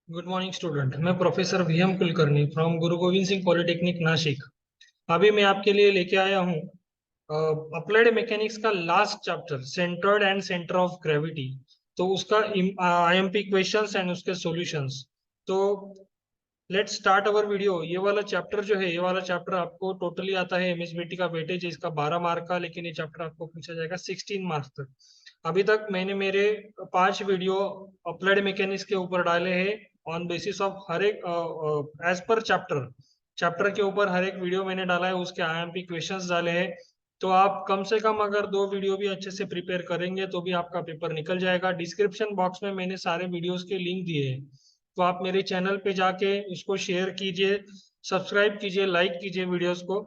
Good morning student. मैं professor VM Kulkarni from Guru Govind Singh polytechnic Nashik. अभी मैं आपके लिए लेके आया हूँ अप्लाइड मैकेनिक्स का last chapter centred and centre of gravity. तो उसका आईएमपी क्वेश्चंस एंड उसके सॉल्यूशंस। तो लेट्स स्टार्ट अवर वीडियो। ये वाला चैप्टर जो है, ये वाला चैप्टर आपको टोटली आता है एमएसबीटी का वेटेज है इसका 12 मार्क का, लेकिन ये चैप्टर आपको पूछा जाएगा 16 मार्क्स तक। अभी तक मैंने मेरे 5 वीडियो अप्लाइड मैकेनिक्स के ऊपर डाले हैं ऑन बेसिस ऑफ हर एक एज पर चैप्टर। चैप्टर के ऊपर हर एक वीडियो मैंने डाला है, उसके आईएमपी क्वेश्चंस डाले हैं। तो आप कम से कम अगर 2 वीडियो भी अच्छे से प्रिपेयर करेंगे तो भी आपका पेपर निकल जाएगा। डिस्क्रिप्शन बॉक्स में मैंने सारे वीडियोस के लिंक दिए हैं, तो आप मेरे चैनल पे जाके उसको शेयर कीजिए, सब्सक्राइब कीजिए, लाइक कीजिए वीडियोस को।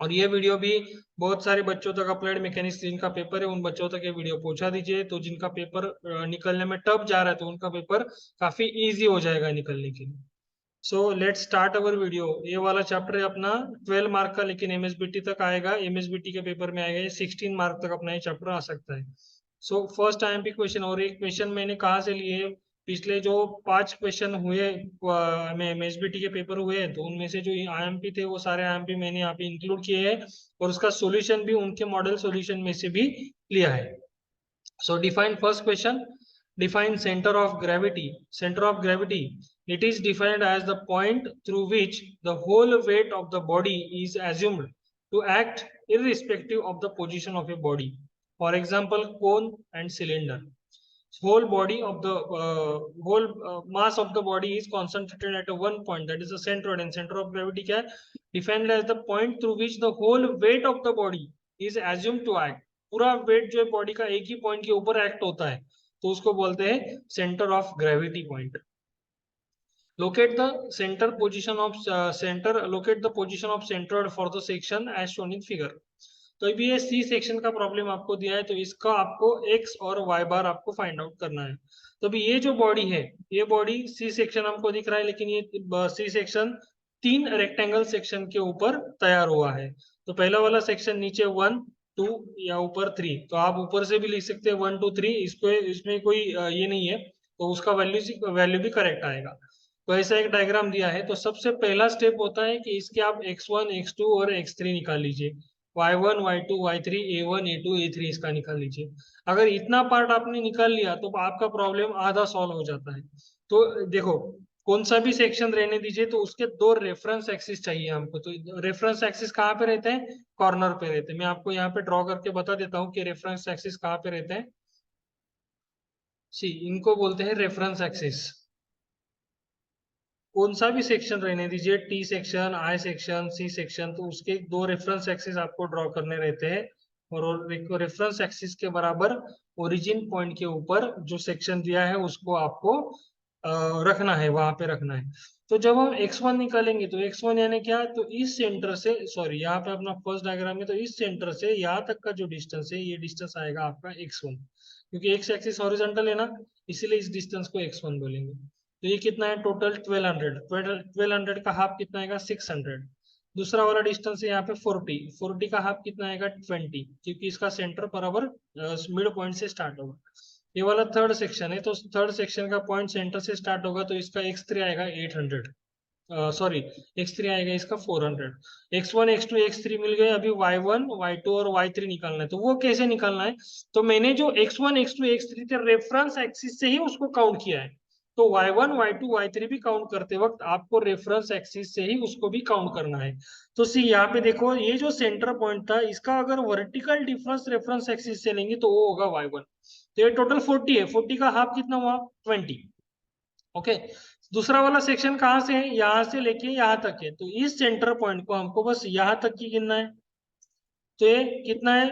और ये वीडियो भी बहुत सारे बच्चों तक, अप्लाइड मैकेनिक्स जिनका पेपर है उन बच्चों तक ये वीडियो पहुंचा दीजिए, तो जिनका पेपर निकलने में टफ जा रहा है तो उनका पेपर काफी इजी हो जाएगा निकलने के लिए। So let's start our video. ये वाला चैप्टर है अपना 12 मार्क का, लेकिन एमएसबीटी तक आएगा, एमएसबीटी के पेपर में आएगा, ये 16 मार्क तक अपना ये चैप्टर आ सकता है। सो फर्स्ट आईएमपी क्वेश्चन, और एक क्वेश्चन मैंने कहाँ से लिए, पिछले जो 5 क्वेश्चन हुए में एमएसबीटी के पेपर हुए हैं, तो उनमें से जो आईएमपी थे वो सारे आईएमपी मैंने यहाँ पे इंक्लूड किए हैं, और उसका सॉल्यूशन भी उनके मॉडल सॉल्यूशन में से भी लिया है। So define first question. Define center of gravity. Center of gravity. It is defined as the point through which the whole weight of the body is assumed to act irrespective of the position of a body. For example, cone and cylinder. Whole body of the whole mass of the body is concentrated at a one point, that is the centroid, and center of gravity क्या है? Defined as the point through which the whole weight of the body is assumed to act. पूरा wait जो है body का एक ही point के ऊपर act होता है, तो उसको बोलते हैं centre of gravity point. Locate the center position of center. Locate the position of centroid for the section as shown in figure. तो अभी ये सी सेक्शन का प्रॉब्लम आपको दिया है, तो इसका आपको एक्स और वाई बार आपको फाइंड आउट करना है। तो अभी ये जो बॉडी है, ये बॉडी सी सेक्शन हमको दिख रहा है, लेकिन ये सी सेक्शन 3 रेक्टेंगल सेक्शन के ऊपर तैयार हुआ है। तो पहला वाला सेक्शन नीचे 1 2 या ऊपर 3, तो आप ऊपर से भी लिख सकते हैं 1 2 3, इसको इसमें कोई ये नहीं है, तो उसका वैल्यू भी करेक्ट आएगा। तो ऐसा एक डायग्राम दिया है, तो सबसे पहला स्टेप होता है कि इसके आप x1 x2 और x3 निकाल लीजिए। y1 y2 y3 a1 a2 a3 इसका निकाल लीजिए। अगर इतना पार्ट आपने निकाल लिया तो आपका प्रॉब्लम आधा सॉल्व हो जाता है। तो देखो, कौन सा भी सेक्शन रहने दीजिए, तो उसके 2 रेफरेंस एक्सिस चाहिए हमको। तो रेफरेंस एक्सिस कहाँ पे रहते हैं? कॉर्नर पे रहते हैं। मैं आपको यहाँ पे ड्रॉ करके बता देता हूँ कि रेफरेंस एक्सिस कहाँ पे रहते हैं। सी, इनको बोलते हैं रेफरेंस एक्सिस। कौन सा भी सेक्शन रहने दीजिए, T section, I section, C section, तो उसके 2 रेफरेंस एक्सिस आपको ड्रॉ करने रहते हैं। और रेफरेंस एक्सिस के बराबर ओरिजिन पॉइंट के ऊपर जो सेक्शन दिया है उसको आपको रखना है, वहां पे रखना है। तो जब हम x1 निकालेंगे, तो x1 यानी क्या, तो इस सेंटर से, सॉरी यहाँ पे अपना फर्स्ट डायग्राम है, तो इस सेंटर से यहाँ तक का जो डिस्टेंस है, ये डिस्टेंस आएगा आपका x1, क्योंकि एक्स एक्सिस हॉरिजॉन्टल है ना, इसीलिए इस डिस्टेंस को x1 बोलेंगे। तो ये कितना है टोटल? 1200 का हाफ कितना आएगा? 600। दूसरा वाला डिस्टेंस है यहाँ पे 40 का हाफ कितना आएगा? 20, क्योंकि इसका सेंटर बराबर मिड पॉइंट से स्टार्ट होगा। ये वाला थर्ड सेक्शन है, तो थर्ड सेक्शन का पॉइंट सेंटर से स्टार्ट होगा, तो इसका x3 आएगा 800, सॉरी x3 आएगा इसका 400। x1 x2 x3 मिल गए, अभी y1 y2 और y3 निकालना है। तो वो कैसे निकालना है? तो मैंने जो x1 x2 x3 थे रेफरेंस एक्सिस से ही उसको काउंट किया है, तो y1 y2 y3 भी काउंट करते वक्त आपको रेफरेंस एक्सिस से ही उसको भी काउंट करना है। तो सी यहाँ पे देखो, ये जो सेंटर पॉइंट था इसका अगर वर्टिकल डिफरेंस रेफरेंस एक्सिस से लेंगे तो वो होगा y1। तो ये टोटल 40 है, 40 का हाफ कितना हुआ? 20। ओके। दूसरा वाला सेक्शन कहाँ से है? यहाँ से लेके यहाँ तक है, तो इस सेंटर पॉइंट को हमको बस यहाँ तक की गिनना है। तो ये कितना है?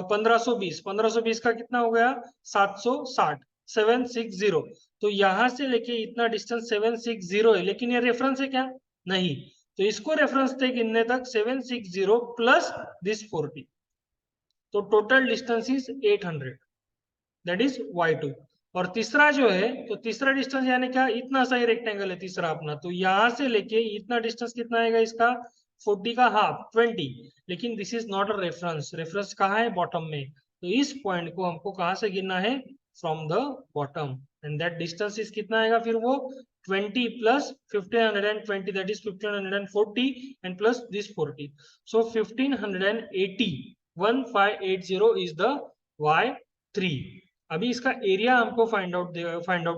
1520। 1520 का कितना हो गया? 760, 760। तो यहां से लेके इतना डिस्टेंस 760 है, लेकिन ये रेफरेंस है क्या? नहीं। तो इसको रेफरेंस थे गिनने तक 760 प्लस दिस 40, तो total distance is 800, that is y2। और तीसरा जो है, तो तीसरा डिस्टेंस यानी क्या, इतना सा ही रेक्टेंगल है तीसरा अपना, तो यहां से लेके इतना डिस्टेंस कितना आएगा इसका? 40 का हाफ 20। लेकिन this is not a reference, reference कहाँ है? बॉटम में। तो इस पॉइंट को हमको कहाँ से गिनना है? From the bottom, and that distance is कितना आएगा फिर वो? 20 plus 1520, that is 1540, and plus this 40. So 1580, 1580 is the y3. अभी इसका एरिया हमको फाइंड आउट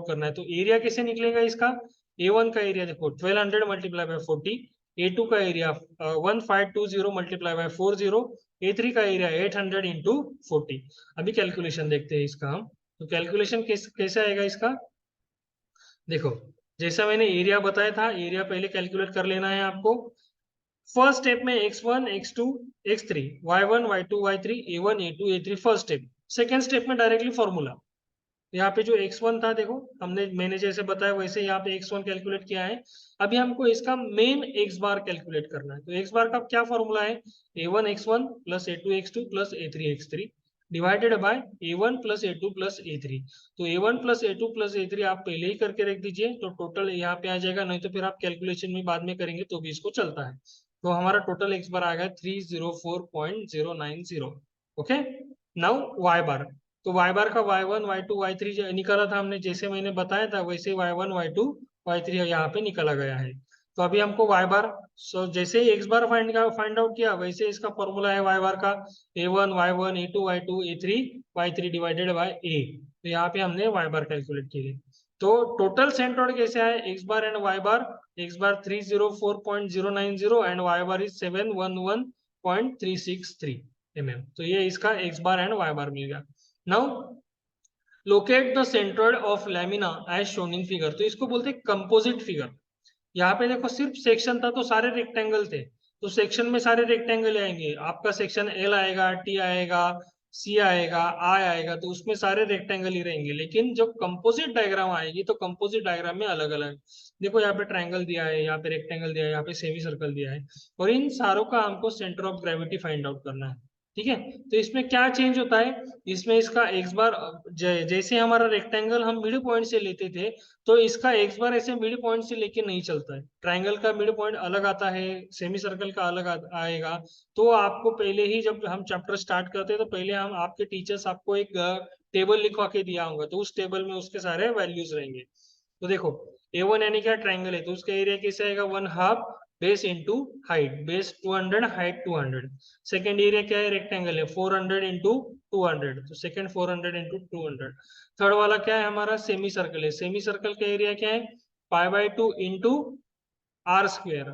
करना है, तो एरिया कैसे निकलेगा इसका? A1 का एरिया देखो 1200 मल्टीप्लाई बाय 40, A2 का एरिया 1520 मल्टीप्लाई बाय 40, A3 का एरिया 800 इंटू 40। अभी कैलकुलेशन देखते हैं इसका हम। तो कैलकुलेशन कैसे आएगा इसका? देखो, जैसा मैंने एरिया बताया था, एरिया पहले कैलकुलेट कर लेना है आपको। फर्स्ट स्टेप में x1 x2 x3 y1 y2 y3 a1 a2 a3 first step. Second step में डायरेक्टली फॉर्मूला। यहाँ पे जो x1 था देखो, मैंने जैसे बताया वैसे यहाँ पे x1 कैलकुलेट किया है। अभी हमको इसका मेन x बार कैलकुलेट करना है। तो x बार का क्या फॉर्मूला है? a1 x1 plus a2 x2 plus a3 x3 divided by a1 plus a2 plus a3। तो a1 plus a2 plus a3 आप पहले ही करके रख दीजिए, तो टोटल यहाँ पे आ जाएगा, नहीं तो फिर आप कैलकुलेशन में बाद में करेंगे तो भी इसको चलता है। तो हमारा टोटल x बार आ गया 304.090। ओके, नाउ y बार। तो y बार का y1 y2 y3 निकाला था हमने, जैसे मैंने बताया था वैसे y1 y2 y3 यहाँ पे निकाला गया है। तो अभी हमको y बार, जैसे ही x बार फाइंड आउट किया वैसे इसका फॉर्मूला है y बार का a1 y1 a2 y2 a3 y3 divided by a। तो यहाँ पे हमने y बार कैलकुलेट किए। तो टोटल सेंट्रोइड कैसे आए? x bar and y bar. x bar 304.090 and y bar is 711.363 mm। तो ये इसका x bar and y bar मिल गया। Now locate the centroid of lamina as shown in figure. तो इसको बोलते हैं कंपोजिट फिगर। यहाँ पे देखो सिर्फ सेक्शन था तो सारे रेक्टेंगल थे, तो सेक्शन में सारे रेक्टेंगल आएंगे। आपका सेक्शन एल आएगा, टी आएगा, सी आएगा, आई आएगा, तो उसमें सारे रेक्टेंगल ही रहेंगे। लेकिन जब कंपोजिट डायग्राम आएगी तो कंपोजिट डायग्राम में अलग अलग, देखो यहाँ पे ट्रायंगल दिया है, यहाँ पे रेक्टेंगल दिया है, यहाँ पे सेमी सर्कल दिया है, और इन सारों का हमको centre of gravity find out करना है। ठीक है, तो इसमें क्या चेंज होता है? इसमें इसका एक्स बार, जैसे हमारा रेक्टेंगल हम मिड पॉइंट से लेते थे, तो इसका एक्स बार ऐसे मिड पॉइंट से लेके नहीं चलता है। ट्रायंगल का मिड पॉइंट अलग आता है, सेमी सर्कल का अलग आएगा। तो आपको पहले ही जब हम चैप्टर स्टार्ट करते हैं तो पहले हम आपके टीचर्स आपको एक टेबल लिखवा के दिया होगा, तो उस टेबल में उसके सारे वैल्यूज रहेंगे। तो देखो A1 यानी क्या ट्रायंगल है, तो उसका एरिया कैसे आएगा? 1/2 base into height, base 200 height 200। Second area क्या है? रेक्टेंगल है 400 इंटू 200, तो सेकेंड 400 इंटू 200। थर्ड वाला क्या है हमारा? सेमी सर्कल है। सेमी सर्कल का एरिया क्या है? π/2 into R square.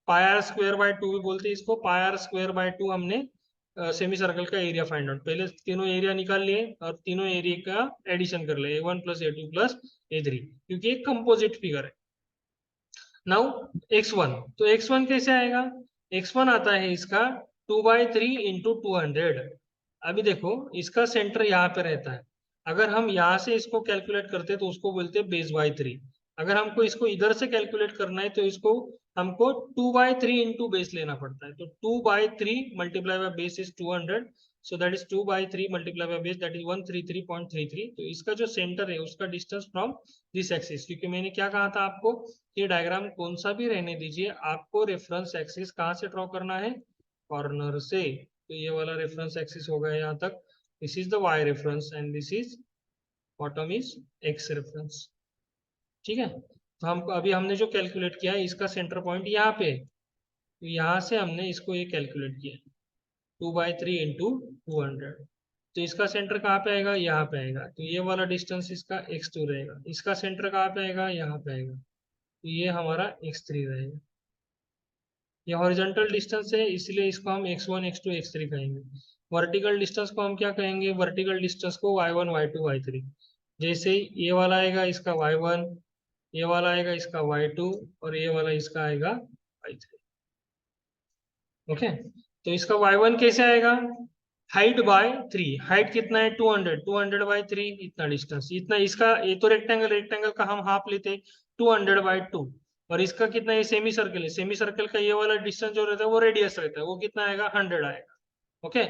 Pi R square by 2 भी बोलते हैं इसको। पाई आर स्क्वेयर बाय 2 हमने सेमी सर्कल का एरिया फाइंड आउट, पहले तीनों एरिया निकाल लिए और तीनों एरिया का एडिशन कर लिए, A1 plus A2 plus A3, क्योंकि एक कंपोजिट फिगर है। नाउ x1, तो x1 कैसे आएगा? x1 आता है इसका 2/3 इंटू 200। अभी देखो इसका सेंटर यहाँ पे रहता है, अगर हम यहाँ से इसको कैलकुलेट करते तो उसको बोलते हैं बेस बाय 3। अगर हमको इसको इधर से कैलकुलेट करना है तो इसको हमको 2/3 इंटू बेस लेना पड़ता है। तो 2/3 multiply by base is 200, so that is 2/3 multiply by base, that is 133.33। तो इसका जो सेंटर है उसका डिस्टेंस फ्रॉम दिस एक्सिस, क्योंकि मैंने क्या कहा था आपको, ये डायग्राम कौन सा भी रहने दीजिए, आपको रेफरेंस एक्सिस कहाँ से ड्रॉ करना है? कॉर्नर से। तो ये वाला रेफरेंस एक्सिस हो गया यहाँ तक, this is the Y reference and this is bottom is X reference. ठीक है, तो हम अभी हमने जो कैलकुलेट किया है इसका सेंटर पॉइंट यहाँ पे है, तो यहाँ से हमने इसको ये कैलकुलेट किया 2/3 इंटू 200। तो इसका सेंटर कहाँ पे आएगा? यहाँ पे आएगा। तो ये वाला डिस्टेंस इसका x2 रहेगा। इसका सेंटर कहाँ पे आएगा? यहाँ पे आएगा। तो ये हमारा x3 रहेगा। ये हॉरिजॉन्टल डिस्टेंस है, इसलिए इसको हम x1 x2 x3 कहेंगे। वर्टिकल डिस्टेंस को हम क्या कहेंगे? वर्टिकल डिस्टेंस को y1 y2 y3। जैसे ये वाला आएगा इसका y1, ये वाला आएगा इसका y2, और ये वाला इसका आएगा y3। ओके, तो इसका y1 कैसे आएगा? Height bye 3। हाइट कितना है? 200, 200/3 इतना डिस्टेंस, इतना इसका। ये तो रेक्टेंगल, रेक्टेंगल का हम हाफ लेते 200/2। और इसका कितना? ये सेमी सर्कल है, सेमी सर्कल का ये वाला डिस्टेंस जो रहता है वो रेडियस रहता है, वो कितना आएगा? 100 आएगा। ओके,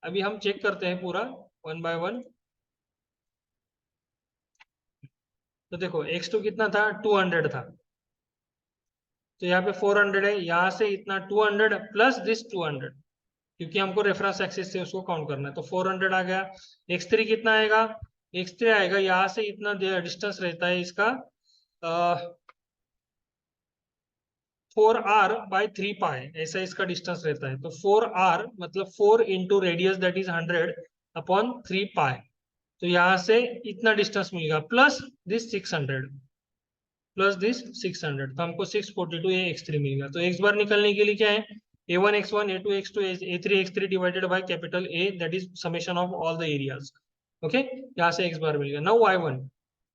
अभी हम चेक करते हैं पूरा 1 बाय 1। तो देखो x2 कितना था? 200 था, तो यहाँ पे 400 है, यहाँ से इतना 200 प्लस दिस 200, क्योंकि हमको रेफरेंस एक्सिस से उसको काउंट करना है। तो 400 आ गया। x3 कितना आएगा? x3 आएगा यहाँ से इतना डिस्टेंस रहता है इसका 4r/3 पाई, ऐसा इसका डिस्टेंस रहता है। तो 4r मतलब 4 इंटू रेडियस दैट इज 100/3 पाई। तो यहाँ से इतना डिस्टेंस मिलेगा प्लस दिस 600, तो हमको 642 ये x3 मिलेगा। तो x बार निकलने के लिए क्या है, a1 x1 a2 x2 a3 x3 divided by capital A, that is summation of all the areas. Okay, यहाँ से x बार मिलेगा। नाउ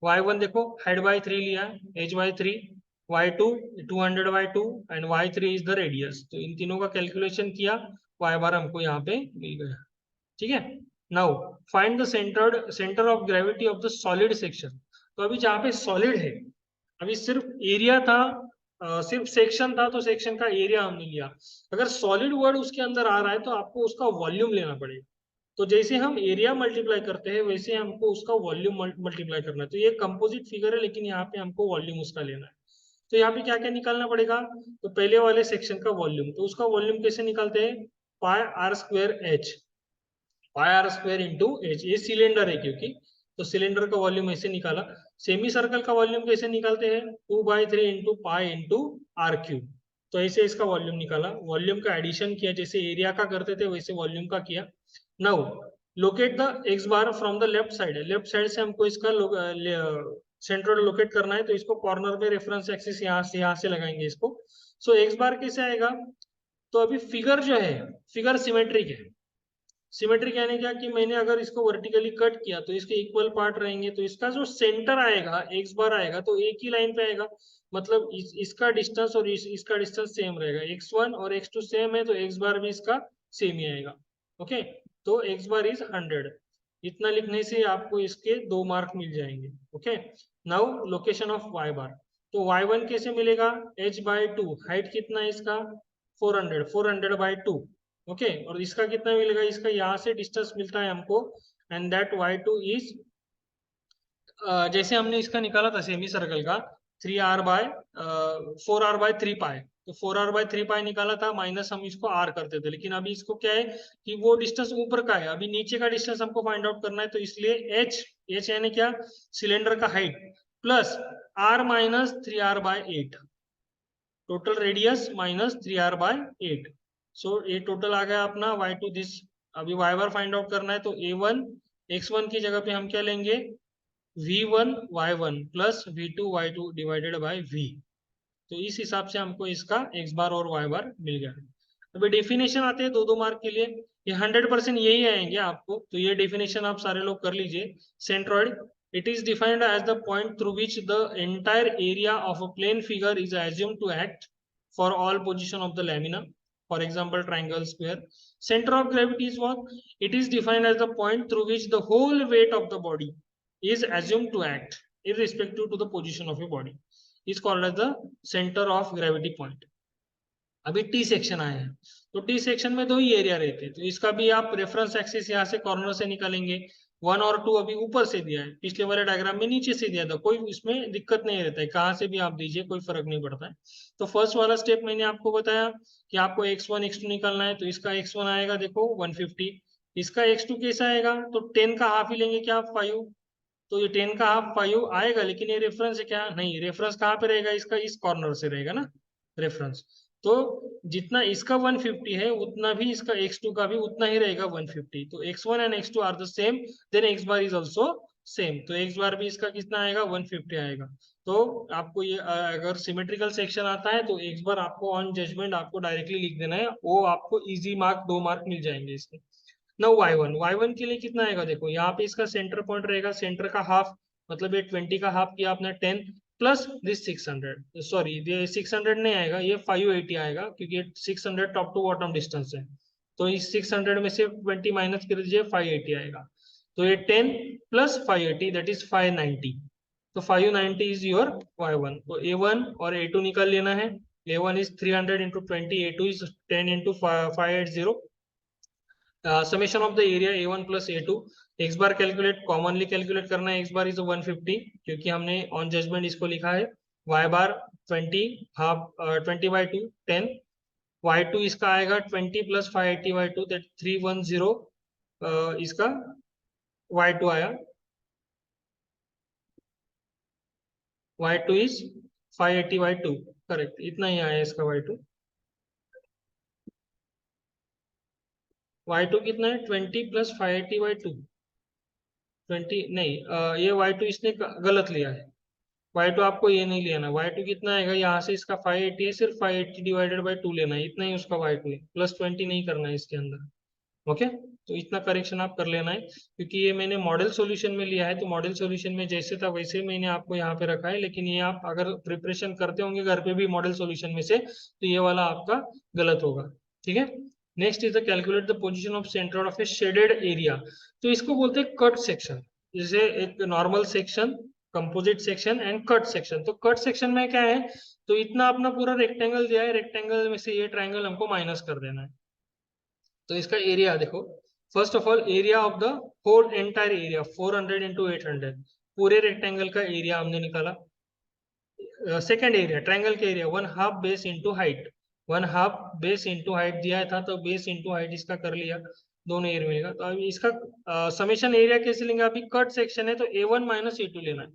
y1 देखो, हाइट बाय 3 लिया, h by 3, y2 200/2 and y3 is the radius. तो इन तीनों का calculation किया, y बार हमको यहाँ पे मिल गया। ठीक है, now find the centre of gravity of the solid section. तो अभी जहाँ पे सॉलिड है, अभी सिर्फ एरिया था, सिर्फ सेक्शन था, तो सेक्शन का एरिया हमने लिया। अगर सॉलिड वर्ड उसके अंदर आ रहा है तो आपको उसका वॉल्यूम लेना पड़ेगा। तो जैसे हम एरिया मल्टीप्लाई करते हैं वैसे हमको उसका वॉल्यूम मल्टीप्लाई करना है। तो ये कंपोजिट फिगर है, लेकिन यहाँ पे हमको वॉल्यूम उसका लेना है। तो यहाँ पे क्या क्या निकालना पड़ेगा, तो पहले वाले सेक्शन का वॉल्यूम, तो उसका वॉल्यूम कैसे निकालते हैं, पाई r स्क्वायर इंटू एच, ये सिलेंडर है क्योंकि, तो सिलेंडर का वॉल्यूम ऐसे निकाला। सेमी सर्कल का वॉल्यूम कैसे निकालते हैं, 2/3 इंटू पाई इंटू r³ तो ऐसे इसका वॉल्यूम निकाला। वॉल्यूम का एडिशन किया, जैसे एरिया का करते थे वैसे वॉल्यूम का किया। Now locate the x bar from the left side से हमको इसका सेंट्रोइड लोकेट करना है। तो इसको कॉर्नर में रेफरेंस एक्सिस यहाँ से लगाएंगे इसको। सो x बार कैसे आएगा, तो अभी फिगर जो है, फिगर सिमेट्रिक है। सिमेट्रिक यानी क्या, कि मैंने अगर इसको वर्टिकली कट किया तो इसके इक्वल पार्ट रहेंगे, तो इसका जो सेंटर आएगा एक्स बार आएगा तो एक ही लाइन पे आएगा। मतलब इसका डिस्टेंस और इसका डिस्टेंस सेम रहेगा, x1 और x2 सेम है, तो x बार भी इसका सेम ही आएगा। ओके, तो x बार इज 100। इतना लिखने से आपको इसके 2 मार्क मिल जाएंगे। Okay, now location of y बार। तो y1 कैसे मिलेगा, h/2, हाइट कितना है इसका 400/2। ओके, और इसका कितना मिलेगा, इसका यहाँ से डिस्टेंस मिलता है हमको, एंड दैट y2 इज, जैसे हमने इसका निकाला था सेमी सर्कल का, 4r/3 पाई। तो 4r/3 पाई निकाला था, माइनस हम इसको r करते थे, लेकिन अभी इसको क्या है कि वो डिस्टेंस ऊपर का है, अभी नीचे का डिस्टेंस हमको फाइंड आउट करना है। तो इसलिए h यानी क्या, सिलेंडर का height, plus r-3r/8, total radius -3r/8। सो ये टोटल आ गया अपना y2 दिस। अभी y बार फाइंड आउट करना है, तो a1 x1 की जगह पे हम क्या लेंगे, v1 y1 plus v2 y2 divided bye v। तो इस हिसाब से हमको इसका x बार और y बार मिल गया। अभी डेफिनेशन आते हैं 2-2 मार्क के लिए, ये 100% यही आएंगे आपको, तो ये डेफिनेशन आप सारे लोग कर लीजिए। Centroid, it is defined as the point through which the entire area of a plane figure is assumed to act for all position of the lamina, for example triangle, square. Center of gravity is what, it is defined as the point through which the whole weight of the body is assumed to act irrespective to the position of your body, is called as the center of gravity point. अभी T section आया है, तो T section में 2 ही area रहते हैं, तो इसका भी आप रेफरेंस एक्सिस यहाँ से कॉर्नर से निकालेंगे। 1 और 2 अभी ऊपर से दिया है, पिछले वाले डायग्राम में नीचे से दिया था, कोई इसमें दिक्कत नहीं रहता है, कहाँ से भी आप दीजिए कोई फर्क नहीं पड़ता है। तो फर्स्ट वाला स्टेप मैंने आपको बताया कि आपको x1 x2 निकालना है, तो इसका x1 आएगा देखो 150, इसका x2 कैसा आएगा, तो 10 का हाफ ही लेंगे क्या, 5। तो ये 10 का हाफ 5 आएगा, लेकिन ये रेफरेंस है क्या, नहीं, रेफरेंस कहाँ पे रहेगा इसका, इस कॉर्नर से रहेगा ना रेफरेंस। तो जितना इसका 150 है उतना भी इसका x2 का भी उतना ही रहेगा 150। तो x1 and x2 are the same, then x bar is also same, तो x बार भी इसका कितना आएगा 150 आएगा। तो आपको ये अगर सिमेट्रिकल सेक्शन आता है तो x बार आपको ऑन जजमेंट आपको डायरेक्टली लिख देना है, वो आपको इजी मार्क 2 मार्क मिल जाएंगे इसके। ना y1 के लिए कितना आएगा, देखो यहाँ पे इसका सेंटर पॉइंट रहेगा, सेंटर का हाफ, मतलब ये 20 का हाफ किया आपने 10 प्लस दिस 600, सॉरी ये 600 नहीं आएगा, ये 580 आएगा, क्योंकि 600 टॉप टू बॉटम डिस्टेंस है। तो इस 600 में से 20 माइनस कर दीजिए, 580 आएगा। तो ये 10 प्लस 580 दैट इज 590। तो 590 इज योर y1। तो a1 और a2 निकाल लेना है। a1 is 300 into 20, a2 is 10 into 580। Summation of the area a1 plus a2। x bar calculate, commonly calculate करना है, x बार इज 150 क्योंकि हमने ऑन जजमेंट इसको लिखा है। y बार 20 हाफ 20/2 10, y2 इसका आएगा 20 प्लस 580/2 दैट 310। इसका y2 आया, y2 इज 580/2, करेक्ट, इतना ही आया इसका y2। y2 कितना है 20 + 580/2, 20 नहीं, ये y2 इसने गलत लिया है। y2 आपको ये नहीं लेना, y2 कितना आएगा, यहाँ से इसका 580 है, सिर्फ 580/2 लेना है, इतना ही उसका y2 है, +20 नहीं करना है इसके अंदर। ओके, तो इतना करेक्शन आप कर लेना है, क्योंकि ये मैंने मॉडल सॉल्यूशन में लिया है, तो मॉडल सॉल्यूशन में जैसे था वैसे मैंने आपको यहाँ पे रखा है, लेकिन ये आप अगर प्रिपरेशन करते होंगे घर पे भी मॉडल सॉल्यूशन में से, तो ये वाला आपका गलत होगा। ठीक है, next is the calculate the position of centre of A shaded area. तो इसको बोलते हैं कट सेक्शन। जैसे एक normal section, composite section and cut section. तो कट सेक्शन में क्या है, तो इतना अपना पूरा रेक्टेंगल दिया है, रेक्टेंगल में से ये ट्रायंगल हमको माइनस कर देना है। तो इसका एरिया देखो, first of all area of the whole entire area 400 × 800, पूरे रेक्टेंगल का एरिया हमने निकाला। सेकेंड एरिया, ट्रायंगल का area 1/2 base into height, 1/2 base into height दिया था, तो बेस इंटू हाइट इसका कर लिया, दोनों एरिया मिलेगा। तो अभी इसका समेशन एरिया कैसे लेंगे, अभी कट सेक्शन है तो A1 - A2 लेना है,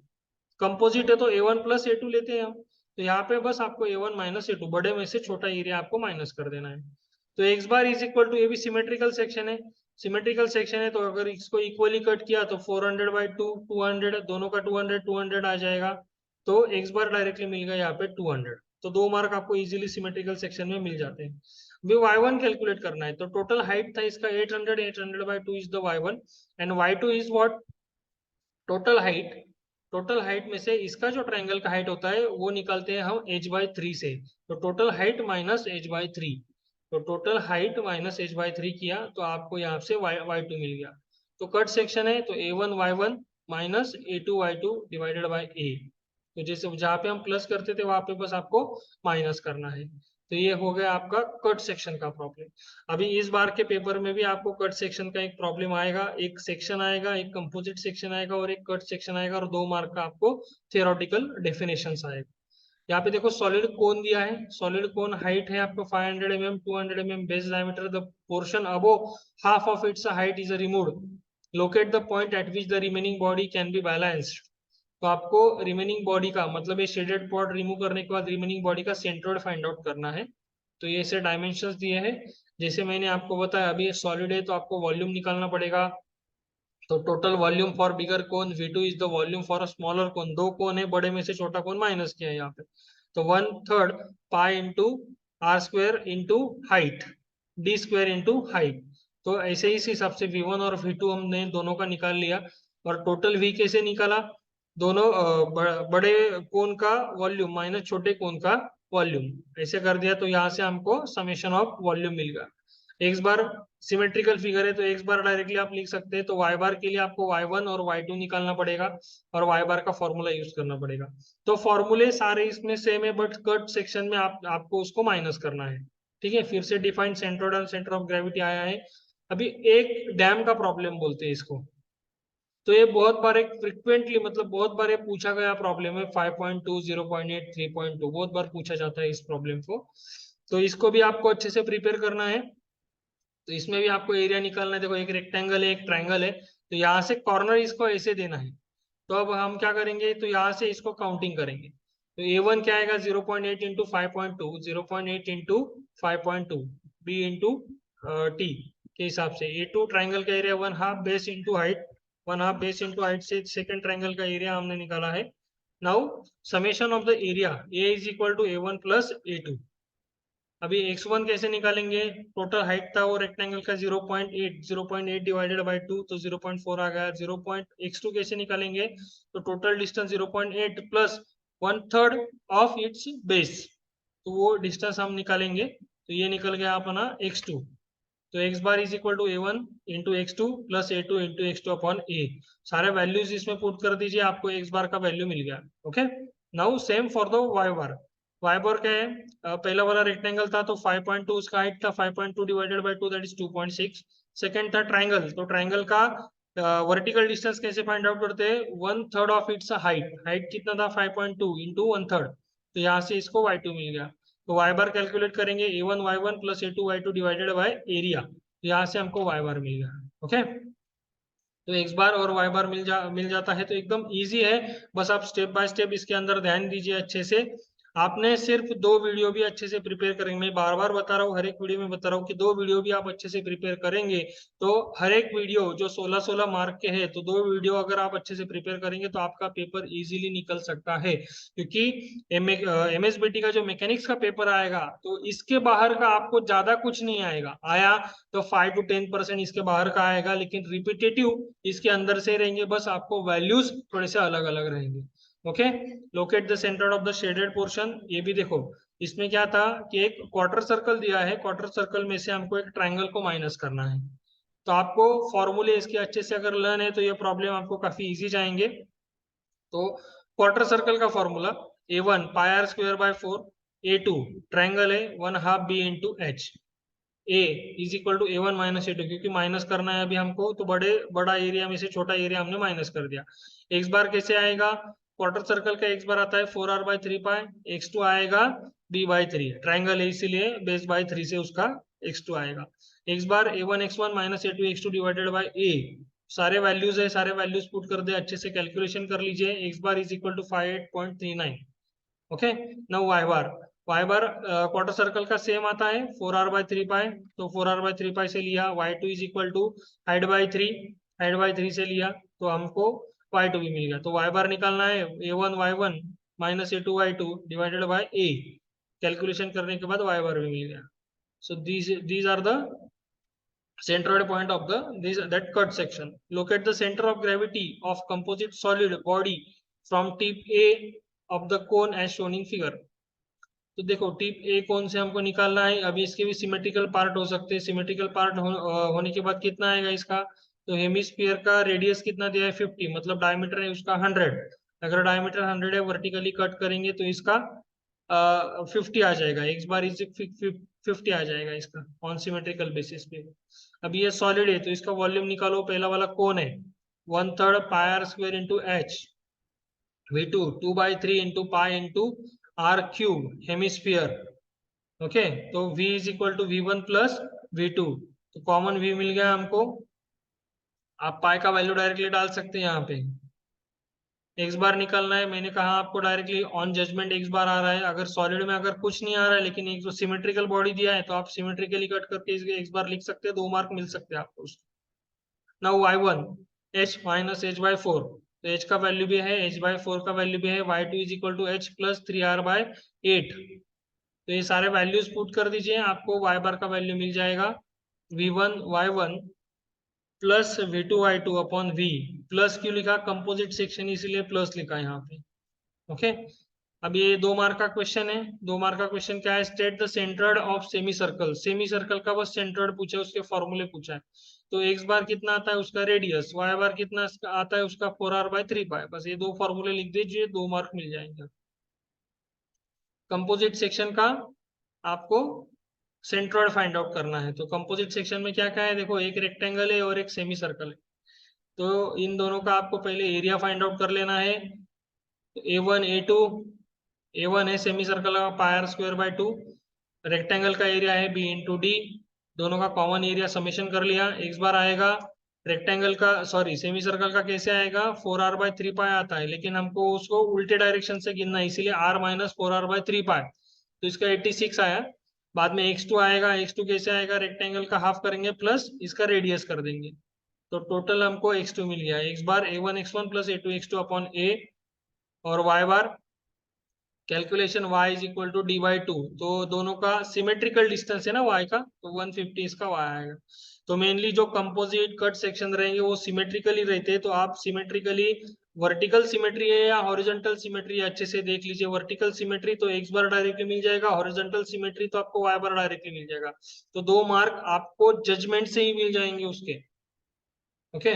कंपोजिट है तो A1 + A2 लेते हैं हम। तो यहाँ पे बस आपको A1 - A2, बड़े में से छोटा एरिया आपको माइनस कर देना है। तो x bar is equal to, ये भी सिमेट्रिकल सेक्शन है, सिमेट्रिकल सेक्शन है, तो अगर इसको इक्वली कट किया तो 400/2, 200, दोनों का 200 200 आ जाएगा, तो x बार डायरेक्टली मिल गया यहाँ पे 200। तो 2 मार्क आपको इजीली सिमेट्रिकल सेक्शन में मिल जाते हैं। अभी y1 कैलकुलेट करना है, तो टोटल हाइट था इसका 800, 800/2 is the y1, and y2 is what, total height. Total height में से इसका जो ट्रायंगल का हाइट होता है वो निकालते हैं हम h/3 से, तो टोटल हाइट माइनस h/3, तो टोटल हाइट माइनस h/3 किया तो आपको यहाँ से y2 मिल गया। तो कट सेक्शन है तो A1 y1 minus A2 y2 divided bye a। तो जैसे जहाँ पे हम प्लस करते थे वहां पे बस आपको माइनस करना है। तो ये हो गया आपका कट सेक्शन का प्रॉब्लम। अभी इस बार के पेपर में भी आपको कट सेक्शन का एक प्रॉब्लम आएगा, एक सेक्शन आएगा, एक कंपोजिट सेक्शन आएगा और एक कट सेक्शन आएगा, और 2 मार्क का आपको थियोरेटिकल डेफिनेशन आएगा। यहाँ पे देखो सॉलिड कोन दिया है, सॉलिड कोन हाइट है आपको 500 mm, 200 mm base diameter, the portion above half of its height is removed, locate the point eight which the remaining body can be balanced. तो आपको रिमेनिंग बॉडी का मतलब ये शेडेड पॉट रिमूव करने के बाद रिमेनिंग बॉडी का centroid find out करना है। तो ये ऐसे डायमेंशंस दिए हैं, जैसे मैंने आपको बताया अभी सॉलिड है तो आपको वॉल्यूम निकालना पड़ेगा। तो total volume for bigger cone V2 is the volume for a smaller cone, 2 cone है, बड़े में से छोटा कोन माइनस किया है यहाँ पे, तो 1/3 pi into r² into height, d² into height. तो ऐसे ही इस हिसाब से V1 और V2 हमने दोनों का निकाल लिया। और टोटल V कैसे निकाला, दोनों बड़े कोन का वॉल्यूम माइनस छोटे कोन का वॉल्यूम, ऐसे कर दिया, तो यहाँ से हमको समेशन ऑफ वॉल्यूम मिल गया। एक्स बार सिमेट्रिकल फिगर है तो एक्स बार डायरेक्टली आप लिख सकते हैं, तो वाई बार के लिए आपको y1 और y2 निकालना पड़ेगा और वाई बार का फॉर्मूला यूज करना पड़ेगा। तो फॉर्मूले सारे इसमें सेम है, बट कट सेक्शन में आपको उसको माइनस करना है। ठीक है, फिर से डिफाइंड सेंट्रोइड और सेंटर ऑफ ग्रेविटी आया है। अभी एक डैम का प्रॉब्लम बोलते हैं इसको, तो ये बहुत बार एक फ्रिक्वेंटली मतलब बहुत बार ये पूछा गया प्रॉब्लम है, 5.2, 0.8, 3.2 बहुत बार पूछा जाता है इस प्रॉब्लम को। तो इसको भी आपको अच्छे से प्रिपेयर करना है। तो इसमें भी आपको एरिया निकालना है, देखो एक रेक्टेंगल है एक ट्रायंगल है, तो यहाँ से कॉर्नर इसको ऐसे देना है। तो अब हम क्या करेंगे, तो यहाँ से इसको काउंटिंग करेंगे, तो A1 क्या आएगा 0.8 into 5.2, 0.8 into 5.2 B into T के हिसाब से। A2 ट्रायंगल का area 1/2 base into height, 1/2 base into height से सेकंड ट्रायंगल का एरिया हमने निकाला है। Now summation of the area A is equal to A1 + A2। अभी x1 कैसे निकालेंगे, टोटल हाइट था वो रेक्टेंगल का 0.8, 0.8 डिवाइडेड बाय 2 तो 0.4 आ गया। x2 कैसे निकालेंगे, तो total distance 0.8 plus 1/3 of its base, तो वो डिस्टेंस हम निकालेंगे, तो ये निकल गया अपना x2। तो x bar is equal to A1 into x2 plus A2 into x2 upon a। सारे वैल्यूज इसमें पुट कर दीजिए, आपको x बार का वैल्यू मिल गया। Okay, now same for the y bar. y bar क्या है, पहला वाला रेक्टेंगल था तो 5.2 उसका हाइट था, 5.2 divided by 2 that is 2.6। Second था ट्रायंगल, तो ट्रायंगल का वर्टिकल डिस्टेंस कैसे फाइंड आउट करते हैं, 1/3 ऑफ इट्स हाइट, हाइट कितना था 5.2 इंटू 1/3, तो यहाँ से इसको y2 मिल गया। तो y बार कैलकुलेट करेंगे A1 y1 plus A2 y2 divided by area, तो यहाँ से हमको y बार मिल गया। ओके, तो x बार और y बार मिल जाता है, तो एकदम इजी है, बस आप स्टेप बाय स्टेप इसके अंदर ध्यान दीजिए अच्छे से। आपने सिर्फ 2 वीडियो भी अच्छे से प्रिपेयर करेंगे, मैं बार बार बता रहा हूँ, हर एक वीडियो में बता रहा हूँ कि 2 वीडियो भी आप अच्छे से प्रिपेयर करेंगे तो हर एक वीडियो जो 16-16 मार्क के हैं, तो 2 वीडियो अगर आप अच्छे से प्रिपेयर करेंगे तो आपका पेपर इजीली निकल सकता है। क्योंकि एमएसबीटी का जो मैकेनिक्स का पेपर आएगा तो इसके बाहर का आपको ज्यादा कुछ नहीं आएगा, आया तो 5 to 10% इसके बाहर का आएगा, लेकिन रिपीटेटिव इसके अंदर से रहेंगे, बस आपको वैल्यूज थोड़े से अलग अलग रहेंगे। Okay, locate the centre of the shaded portion, ये भी देखो, इसमें क्या था कि एक क्वार्टर सर्कल दिया है, क्वार्टर सर्कल में से हमको एक ट्रायंगल को माइनस करना है। तो आपको फॉर्मूले इसके अच्छे से अगर लर्न है तो ये प्रॉब्लम आपको काफी इजी जाएंगे। तो क्वार्टर सर्कल का formula A1 pi R square by 4, A2 triangle है 1/2 B into H, A is equal to A1 minus A2, क्योंकि माइनस करना है अभी हमको तो बड़ा एरिया में से छोटा एरिया हमने माइनस कर दिया। एक्स बार कैसे आएगा, क्वार्टर सर्कल का एक्स बार आता है 4r/3 पाई, x2 आएगा b/3, ट्राइंगल है इसीलिए बेस बाय 3 से उसका x2 आएगा। X bar A1 x1 minus A2 x2 divided by A, सारे वैल्यूज है, सारे वैल्यूज पुट कर दे, अच्छे से कैलकुलेशन कर लीजिए, X bar is equal to 58.39। Okay, now Y bar quarter circle का सेम आता है 4r/3 पाई, तो 4r/3 पाई से लिया, y2 is equal to height by three से लिया तो हमको y2 भी मिल गया। तो वाई बार निकालना है A1 y1 minus A2 y2 divided by A, calculation करने के बाद वाई बार भी मिल गया। So these are the centroid point of the this that cut section. Locate the center of gravity of composite solid body from tip A of the cone as shown in figure. तो देखो tip ए कौन से हमको निकालना है, अभी इसके भी सिमेट्रिकल पार्ट हो सकते हैं, सिमेट्रिकल पार्ट होने के बाद कितना आएगा इसका, तो हेमिस्फीयर का रेडियस कितना दिया है 50, मतलब डायमीटर है उसका 100, अगर डायमीटर 100 है वर्टिकली कट करेंगे तो इसका 50 आ जाएगा, एक्स बार इज 50 आ जाएगा इसका ऑन सिमेट्रिकल बेसिस पे। अब ये सॉलिड है तो इसका वॉल्यूम निकालो, पहला वाला कौन है 1/3 pi R square into H, V2 2/3 into pi into R cube hemisphere. Okay, तो V is equal to V1 plus V2, तो कॉमन V मिल गया हमको, आप पाई का वैल्यू डायरेक्टली डाल सकते हैं यहाँ पे। एक्स बार निकालना है, मैंने कहा आपको डायरेक्टली ऑन जजमेंट एक्स बार आ रहा है, अगर सॉलिड में अगर कुछ नहीं आ रहा है लेकिन एक जो सिमेट्रिकल बॉडी दिया है तो आप सिमेट्रिकली कट करके इसके एक्स बार लिख सकते हैं, 2 मार्क मिल सकते हैं आपको। Now y1 h minus h/4, तो h का वैल्यू भी है, h/4 का वैल्यू भी है, y2 is equal to h plus 3r/8, तो ये सारे वैल्यूज पुट कर दीजिए, आपको y बार का वैल्यू मिल जाएगा v1 y1 plus v2 y2 upon v, plus क्यों लिखा, कंपोजिट सेक्शन इसीलिए प्लस लिखा है यहाँ पे। ओके, अब ये 2 मार्क का क्वेश्चन है, 2 मार्क का क्वेश्चन क्या है, state the centroid of semi circle, semi circle का बस सेंट्रोइड पूछा है, उसके फॉर्मूले पूछा है। तो एक्स बार कितना आता है उसका रेडियस, वाई बार कितना आता है उसका 4r/3 पाई, बस ये 2 फॉर्मूले लिख दीजिए, 2 मार्क मिल जाएंगे। कंपोजिट सेक्शन का आपको सेंट्रोइड फाइंड आउट करना है, तो कंपोजिट सेक्शन में क्या क्या है, देखो एक रेक्टेंगल है और एक सेमी सर्कल है, तो इन दोनों का आपको पहले एरिया फाइंड आउट कर लेना है। तो A1 है सेमी सर्कल का पाई आर स्क्वायर बाय 2, रेक्टेंगल का एरिया है B इंटू डी, दोनों का कॉमन एरिया समेशन कर लिया, एक्स बार आएगा रेक्टेंगल का, सॉरी सेमी सर्कल का कैसे आएगा 4r/3 पाई आता है, लेकिन हमको उसको उल्टे डायरेक्शन से गिनना है इसीलिए r माइनस 4r/3 पाई, तो इसका 86 आया। बाद में x2 आएगा, x2 कैसे आएगा, रेक्टेंगल का हाफ करेंगे प्लस इसका रेडियस कर देंगे, तो टोटल हमको x2 मिल गया, x bar A1 x1 plus A2 x2 upon a, और y bar calculation y is equal to dy/2, तो दोनों का सिमेट्रिकल डिस्टेंस है ना y का, तो 150 इसका y आएगा। तो मेनली जो कंपोजिट कट सेक्शन रहेंगे वो सिमेट्रिकली रहते हैं, तो आप सिमेट्रिकली वर्टिकल सिमेट्री है या हॉरिजॉन्टल सिमेट्री है अच्छे से देख लीजिए, वर्टिकल सिमेट्री तो x बार डायरेक्टली मिल जाएगा, हॉरिजॉन्टल सिमेट्री तो आपको y बार डायरेक्टली मिल जाएगा, तो 2 मार्क आपको जजमेंट से ही मिल जाएंगे उसके। ओके,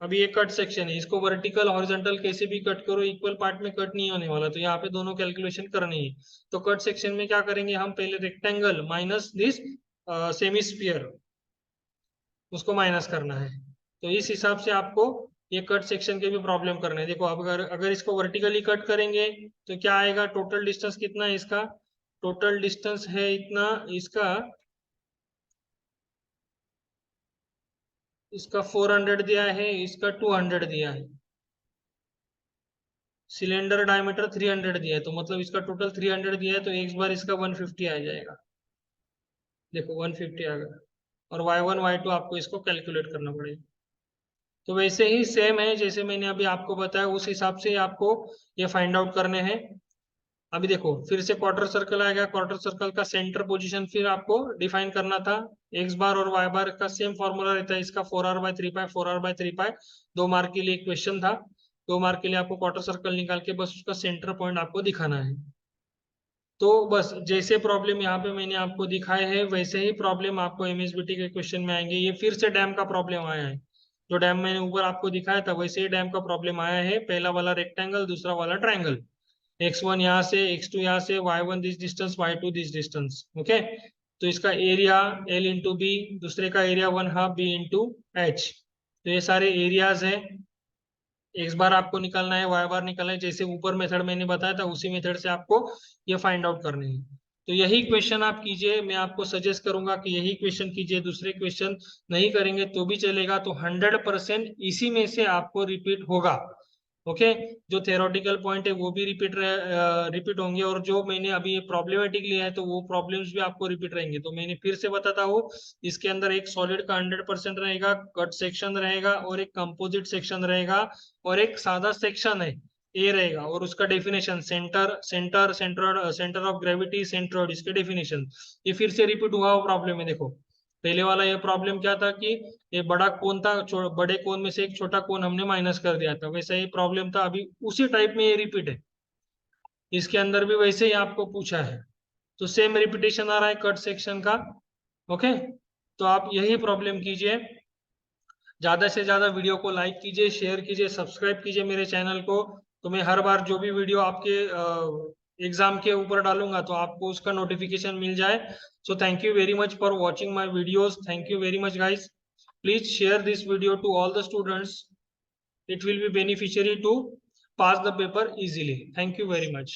अभी ये कट सेक्शन है, इसको वर्टिकल हॉरिजॉन्टल कैसे भी कट करो, इक्वल पार्ट में कट नहीं होने वाला, तो यहाँ पे दोनों कैलकुलेशन करनी है। तो कट सेक्शन में क्या करेंगे हम, पहले rectangle minus this semi sphere, उसको माइनस करना है, तो इस हिसाब से आपको ये कट सेक्शन के भी प्रॉब्लम करना है। देखो अब अगर अगर इसको वर्टिकली कट करेंगे तो क्या आएगा, टोटल डिस्टेंस कितना है इसका, टोटल डिस्टेंस है इतना, इसका इसका 400 दिया है, इसका 200 दिया है, सिलेंडर डायमीटर 300 दिया है, तो मतलब इसका टोटल 300 दिया है, तो एक बार इसका 150 आ जाएगा। देखो 150 आ गया। और y1 y2 आपको इसको कैलकुलेट करना पड़ेगा। तो वैसे ही सेम है जैसे मैंने अभी आपको बताया, उस हिसाब से आपको ये फाइंड आउट करने हैं। अभी देखो फिर से क्वार्टर सर्कल आएगा, क्वार्टर सर्कल का सेंटर पोजीशन फिर आपको डिफाइन करना था। एक्स बार और वाई बार का सेम फॉर्मूला रहता है इसका, 4r/3π 4r/3π। 2 मार्क के लिए क्वेश्चन था। 2 मार्क के लिए आपको क्वार्टर सर्कल निकाल के बस उसका सेंटर पॉइंट आपको दिखाना है। तो बस जैसे प्रॉब्लम यहाँ पे मैंने आपको दिखाए है वैसे ही प्रॉब्लम आपको एमएसबीटी के क्वेश्चन में आएंगे। ये फिर से डैम का प्रॉब्लम आया है, जो डैम मैंने ऊपर आपको दिखाया था वैसे ही डैम का प्रॉब्लम आया है। पहला वाला रेक्टेंगल, दूसरा वाला ट्रायंगल। x1 यहाँ से, x2 यहाँ से, y1 this distance, y2 this distance. Okay, तो इसका एरिया l इंटू बी, दूसरे का एरिया 1/2 b इंटू एच। तो ये सारे एरियाज हैं। एक्स बार आपको निकालना है, वाई बार निकालना है, जैसे ऊपर मेथड मैंने बताया था उसी मेथड से आपको ये फाइंड आउट करने हैं। तो यही क्वेश्चन आप कीजिए, मैं आपको सजेस्ट करूंगा कि यही क्वेश्चन कीजिए, दूसरे क्वेश्चन नहीं करेंगे तो भी चलेगा। तो 100% इसी में से आपको रिपीट होगा। ओके, जो थेरोटिकल पॉइंट है वो भी रिपीट होंगे, और जो मैंने अभी ये प्रॉब्लमेटिक लिया है तो वो प्रॉब्लम्स भी आपको रिपीट रहेंगे। तो मैंने फिर से बताता हूँ, इसके अंदर एक सॉलिड का 100% रहेगा, कट सेक्शन रहेगा, और एक कंपोजिट सेक्शन रहेगा, और एक सादा सेक्शन है ए रहेगा, और उसका definition centre centre centre centre of gravity centroid, इसके डेफिनेशन। ये फिर से रिपीट हुआ हुआ प्रॉब्लम है। देखो पहले वाला ये प्रॉब्लम क्या था कि ये बड़ा कोन था, बड़े कोन में से एक छोटा कोन हमने माइनस कर दिया था, वैसा ही प्रॉब्लम था। अभी उसी टाइप में ये रिपीट है, इसके अंदर भी वैसे ही आपको पूछा है। तो सेम रिपीटेशन आ रहा है कट सेक्शन का। ओके, तो आप यही प्रॉब्लम कीजिए। ज्यादा से ज्यादा वीडियो को लाइक कीजिए, शेयर कीजिए, सब्सक्राइब कीजिए मेरे चैनल को। तो मैं हर बार जो भी वीडियो आपके एग्जाम के ऊपर डालूंगा तो आपको उसका नोटिफिकेशन मिल जाए। So thank you very much for watching my videos. Thank you very much guys. Please share this video to all the students. It will be beneficiary to pass the paper easily. Thank you very much.